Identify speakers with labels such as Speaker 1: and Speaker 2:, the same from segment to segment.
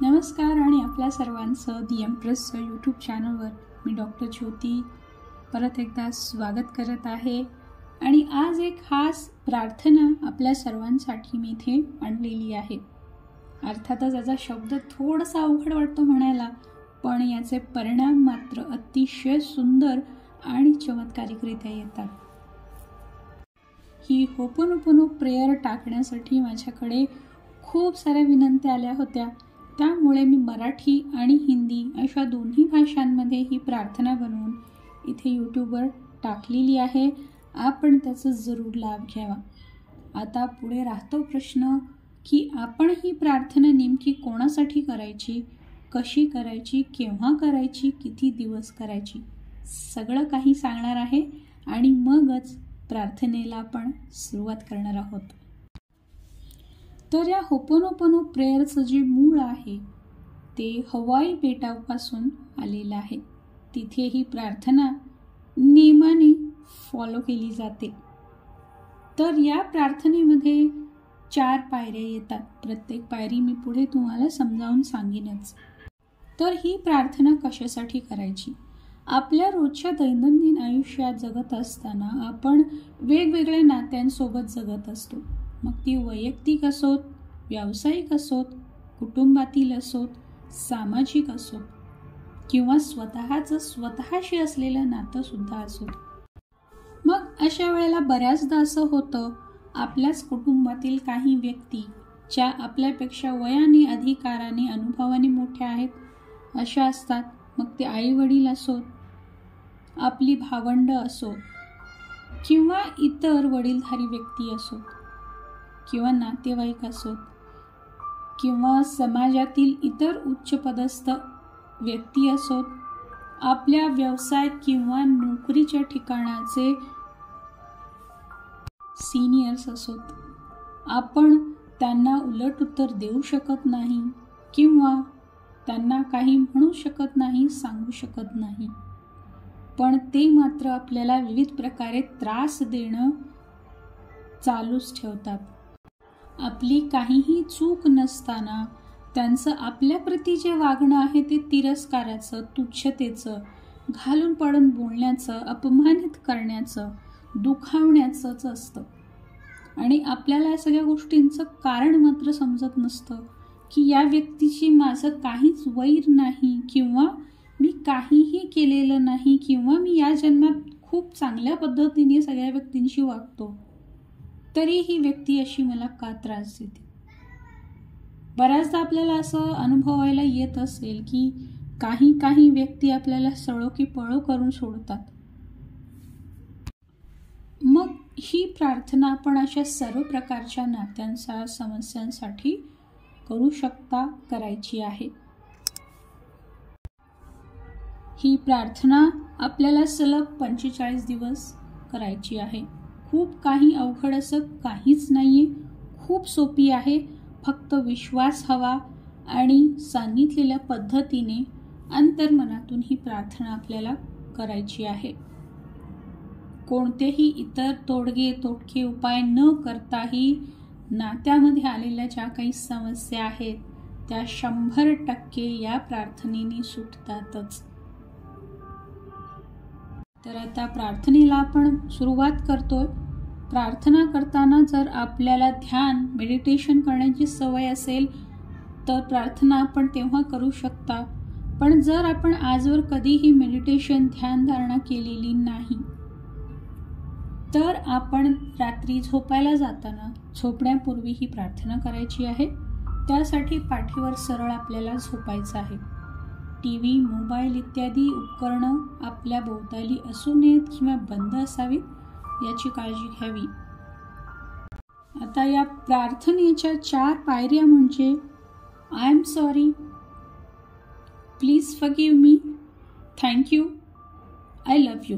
Speaker 1: नमस्कार आणि आपल्या सर्वांचं दी एम्प्रेस यूट्यूब चॅनलवर मी डॉक्टर ज्योती परत एकदा स्वागत करत आहे. आणि आज एक खास प्रार्थना आपल्या सर्वांसाठी मी इथे आणलेली आहे. अर्थातच याचा शब्द थोडासा अवघड वाटतो म्हणायला, पण याचे परिणाम मात्र अतिशय सुंदर आणि चमत्कारिकरित्या येतात. ही होपोनोपोनो प्रेयर टाकण्यासाठी माझ्याकडे खूप साऱ्या विनंत्या आल्या होत्या. त्यामुळे मी मराठी आणि हिंदी अशा दोन्ही भाषांमध्ये ही प्रार्थना बनवून इथे यूट्यूबवर टाकलेली आहे. आपण त्याचा जरूर लाभ घ्यावा. आता पुढे राहतो प्रश्न की आपण ही प्रार्थना नेमकी कोणासाठी करायची, कशी करायची, केव्हा करायची, किती दिवस करायची, सगळं काही सांगणार आहे. आणि मगच प्रार्थनेला आपण सुरुवात करणार आहोत. तर या होपोनोपोनो प्रेयरचं जे मूळ आहे ते हवाई बेटापासून आलेलं आहे. तिथे ही प्रार्थना नियमाने फॉलो केली जाते. तर या प्रार्थनेमध्ये 4 पायऱ्या येतात. प्रत्येक पायरी मी पुढे तुम्हाला समजावून सांगेनच. तर ही प्रार्थना कशासाठी करायची? आपल्या रोजच्या दैनंदिन आयुष्यात जगत असताना आपण वेगवेगळ्या नात्यांसोबत जगत असतो. मग ती वैयक्तिक असोत, व्यावसायिक असोत, कुटुंबातील असोत, सामाजिक असोत किंवा स्वतःशी असलेलं नातं सुद्धा असोत. मग अशा वेळेला बऱ्याचदा असं होतं, आपल्याच कुटुंबातील काही व्यक्ती ज्या आपल्यापेक्षा वयाने, अधिकाराने, अनुभवाने मोठ्या आहेत अशा असतात. मग ते आई वडील असोत, आपली भावंड असोत किंवा इतर वडीलधारी व्यक्ती असोत किंवा नातेवाईक असोत किंवा समाजातील इतर उच्चपदस्थ व्यक्ती असोत, आपल्या व्यवसाय किंवा नोकरीच्या ठिकाणाचे सिनियर्स असोत. आपण त्यांना उलट उत्तर देऊ शकत नाही किंवा त्यांना काही म्हणू शकत नाही, सांगू शकत नाही. पण ते मात्र आपल्याला विविध प्रकारे त्रास देणं चालूच ठेवतात. आपली काहीही चूक नसताना त्यांचं आपल्याप्रती जे वागणं आहे ते तिरस्काराचं, तुच्छतेचं, घालून पाडून बोलण्याचं, अपमानित करण्याचं, दुखावण्याचंच असतं. आणि आपल्याला या सगळ्या गोष्टींचं कारण मात्र समजत नसतं की या व्यक्तीची माझं काहीच वैर नाही किंवा मी काहीही केलेलं नाही किंवा मी या जन्मात खूप चांगल्या पद्धतीने सगळ्या व्यक्तींशी वागतो, तरी ही व्यक्ती अशी मला का त्रास देते. बऱ्याचदा आपल्याला असं अनुभवायला येत असेल की काही व्यक्ती आपल्याला सळो की पळो करून सोडतात. मग ही प्रार्थना आपण अशा सर्व प्रकारच्या नात्यांच्या समस्यांसाठी करू शकता, करायची आहे. ही प्रार्थना आपल्याला सलग 45 दिवस करायची आहे. खूप काही अवघड असं काहीच नाहीये. खूप सोपी आहे. फक्त विश्वास हवा आणि सांगितलेल्या पद्धतीने अंतर्मनातून ही प्रार्थना आपल्याला करायची आहे. कोणतेही इतर तोडके उपाय न करताही नात्यामध्ये आलेल्या ज्या काही समस्या आहेत त्या 100% या प्रार्थनेने सुटतातच. तर आता प्रार्थनेला आपण सुरुवात करतोय. प्रार्थना करताना जर आपल्याला ध्यान, मेडिटेशन करण्याची सवय असेल तर प्रार्थना आपण तेव्हा करू शकता. पण जर आपण आजवर कधीही मेडिटेशन, ध्यानधारणा केलेली नाही तर आपण रात्री झोपायला जाताना झोपण्यापूर्वी ही प्रार्थना करायची आहे. त्यासाठी पाठीवर सरळ आपल्याला झोपायचं आहे. टीव्ही, मोबाईल इत्यादी उपकरणं आपल्या भोवताली असू नयेत किंवा बंद असावीत याची काळजी घ्यावी. आता या प्रार्थनेच्या 4 पायऱ्या म्हणजे I am sorry, please forgive me, thank you, I love you.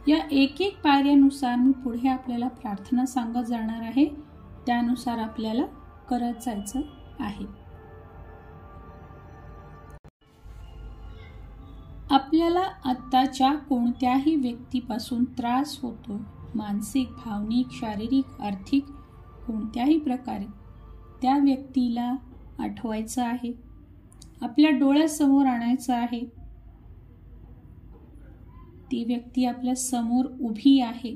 Speaker 1: या एक पायऱ्यानुसार मी पुढे आपल्याला प्रार्थना सांगत जाणार आहे. त्यानुसार आपल्याला करत जायचं आहे. आपल्याला आत्ताच्या कोणत्याही व्यक्तीपासून त्रास होतो, मानसिक, भावनिक, शारीरिक, आर्थिक कोणत्याही प्रकारे त्या व्यक्तीला आठवायचं आहे, आपल्या डोळ्यासमोर आणायचं आहे. ती व्यक्ती आपल्या समोर उभी आहे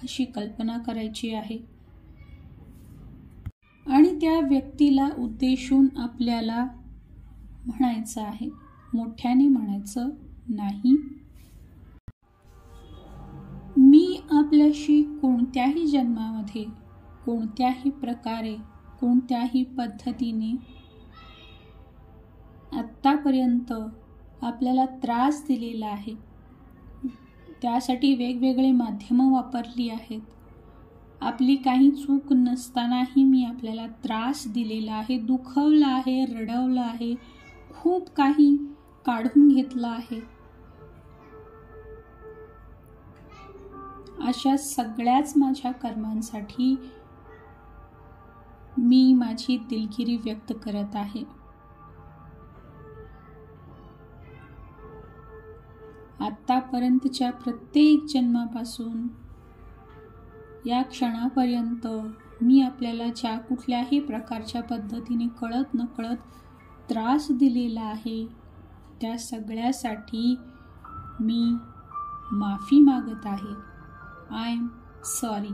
Speaker 1: अशी कल्पना करायची आहे आणि त्या व्यक्तीला उद्देशून आपल्याला म्हणायचं आहे. मोठ्याने म्हणायचं नाही, मी आपल्याशी कोणत्याही जन्मामध्ये, कोणत्याही प्रकारे, कोणत्याही पद्धतीने आत्तापर्यंत आपल्याला त्रास दिलेला आहे. त्यासाठी वेगवेगळे माध्यमं वापरली आहेत. आपली काही चूक नसतानाही मी आपल्याला त्रास दिलेला आहे, दुखवलं आहे, रडवलं आहे, खूप काही काढून घेतलं आहे. अशा सगळ्याच माझ्या कर्मांसाठी मी माझी दिलगिरी व्यक्त करत आहे. आत्तापर्यंतच्या प्रत्येक जन्मापासून या क्षणापर्यंत मी आपल्याला ज्या कुठल्याही प्रकारच्या पद्धतीने कळत नकळत त्रास दिलेला आहे, त्या सगळ्यासाठी मी माफी मागत आहे. I am sorry.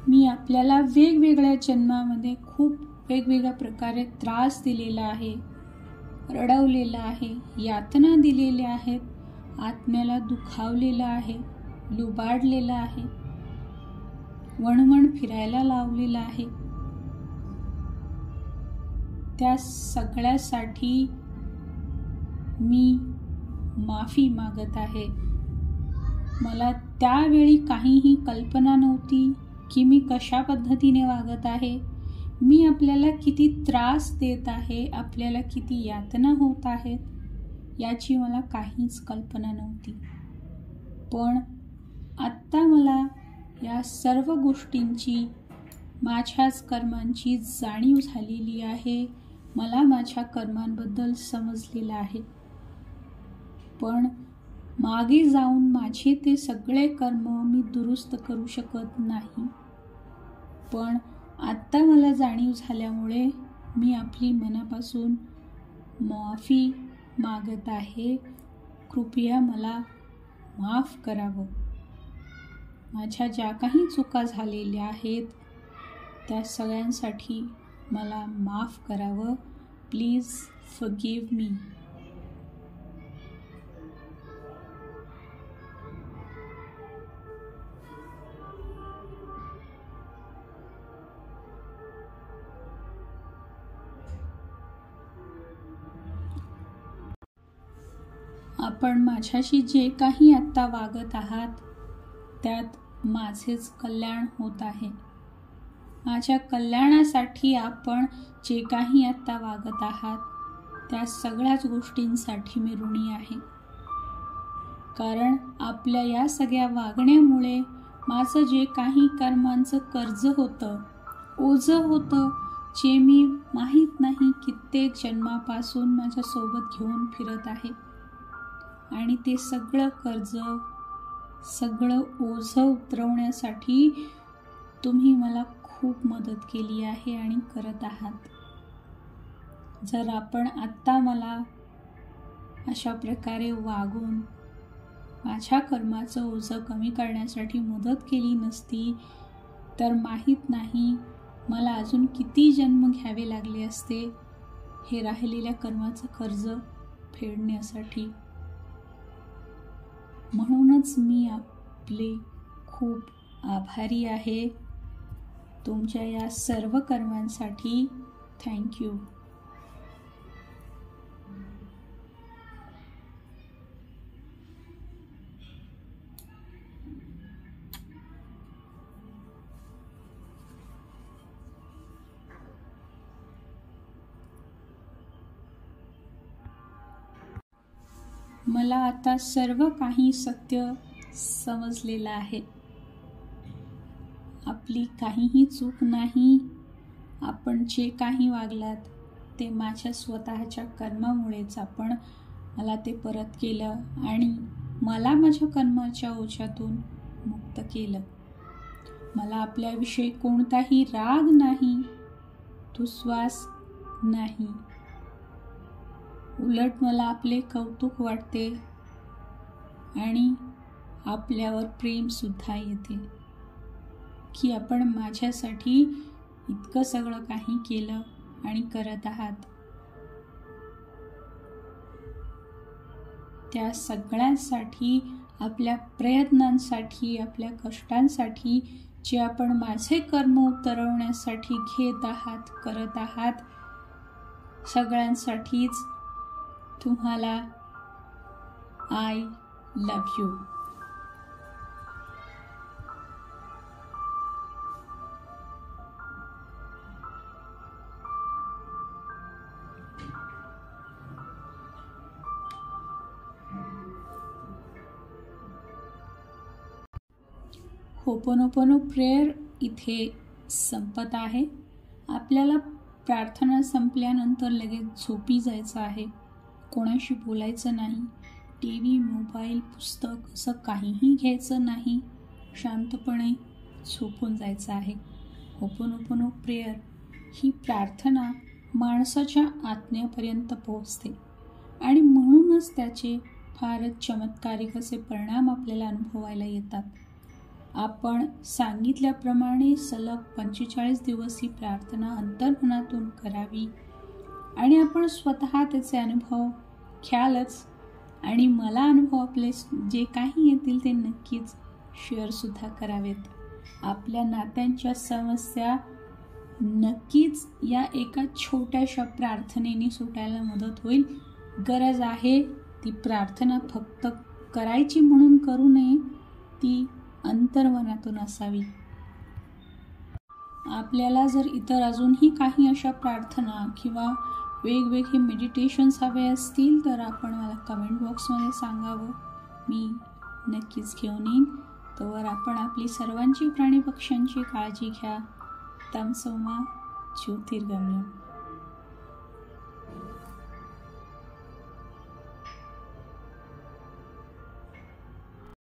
Speaker 1: मी आपल्याला वेगवेगळ्या जन्मामध्ये खूप वेगवेगळ्या प्रकारे त्रास दिलेला आहे, रडवलेला आहे, यातना दिलेल्या आहेत, आत्म्याला दुखावलेलं आहे, लुबाडलेलं आहे, वणवण फिरायला लावलेलं आहे. त्या सगळ्यासाठी मी माफी मागत आहे. मला त्यावेळी काहीही कल्पना नव्हती की मी कशा पद्धतीने वागत आहे, मी आपल्याला किती त्रास देत आहे, आपल्याला किती यातना होत आहेत, याची मला काहीच कल्पना नव्हती. पण आत्ता मला या सर्व गोष्टींची, माझ्याच कर्मांची जाणीव झालेली आहे. मला माझ्या कर्मांबद्दल समजलेलं आहे. पण मागे जाऊन माझे ते सगळे कर्म मी दुरुस्त करू शकत नाही. पण आत्ता मला जाणीव झाल्यामुळे मी आपली मनापासून माफी मागत आहे. कृपया मला माफ करावं. माझ्या ज्या काही चुका झालेल्या आहेत त्या सगळ्यांसाठी मला माफ करावं. Please forgive me. आपण माझ्याशी जे काही आत्ता वागत आहात त्यात माझेच कल्याण होत आहे. माझ्या कल्याणासाठी आपण जे काही आत्ता वागत आहात त्या सगळ्याच गोष्टींसाठी मी ऋणी आहे. कारण आपल्या या सगळ्या वागण्यामुळे माझं जे काही कर्मांचं कर्ज होतं, ओझं होतं, जे मी माहीत नाही कित्येक जन्मापासून माझ्यासोबत घेऊन फिरत आहे, आणि ते सगळं कर्ज, सगळं ओझं उतरवण्यासाठी तुम्ही मला खूप मदत केली आहे आणि करत आहात. जर आपण आत्ता मला अशा प्रकारे वागून माझ्या कर्माचं ओझं कमी करण्यासाठी मदत केली नसती तर माहीत नाही मला अजून किती जन्म घ्यावे लागले असते हे राहिलेल्या कर्माचं कर्ज फेडण्यासाठी. म्हणूनच मी आपले खूप आभारी आहे. तुमच्या या सर्व कर्मांसाठी थँक्यू. मला आता सर्व काही सत्य समजलेलं आहे. आपली काहीही चूक नाही, आपण जे काही वागलात ते माझ्या स्वतःच्या कर्मामुळेच आपण मला ते परत केलं आणि मला माझ्या कर्माच्या ओझ्यातून मुक्त केलं. मला आपल्याविषयी कोणताही राग नाही, दुस्वास नाही. उलट मला आपले कौतुक वाटते आणि आपल्यावर प्रेम सुद्धा येते की आपण माझ्यासाठी इतकं सगळं काही केलं आणि करत आहात. त्या सगळ्यांसाठी, आपल्या प्रयत्नांसाठी, आपल्या कष्टांसाठी, जे आपण माझे कर्म उतरवण्यासाठी घेत आहात, करत आहात, सगळ्यांसाठीच तुम्हाला I love you. Ho'oponopono prayer इथे संपत आहे. आपल्याला प्रार्थना संपल्यानंतर लगेच झोपी जायचं आहे. कोणाशी बोलायचं नाही. टीव्ही, मोबाईल, पुस्तक असं काहीही घ्यायचं नाही. शांतपणे झोपून जायचं आहे. होपोनोपोनो प्रेयर ही प्रार्थना माणसाच्या आत्म्यापर्यंत पोहोचते आणि म्हणूनच त्याचे फारच चमत्कारिक असे परिणाम आपल्याला अनुभवायला येतात. आपण सांगितल्याप्रमाणे सलग 45 दिवस ही प्रार्थना अंतर्मनातून करावी आणि आपण स्वतः त्याचे अनुभव घ्यालच आणि मला अनुभव आपले जे काही येतील ते नक्कीच शेअरसुद्धा करावेत. आपल्या नात्यांच्या समस्या नक्कीच या एका छोट्याशा प्रार्थनेने सुटायला मदत होईल. गरज आहे ती प्रार्थना फक्त करायची म्हणून करू नये, ती अंतर्मनातून असावी. आपल्याला जर इतर अजूनही काही अशा प्रार्थना किंवा वेगवेगळे मेडिटेशन्स हवे असतील तर आपण मला कमेंट बॉक्समध्ये सांगावं. मी नक्कीच घेऊन येईन. तोवर आपण आपली सर्वांची प्राणी पक्ष्यांची काळजी घ्या. तम सोमा ज्योतिर्गमयम्.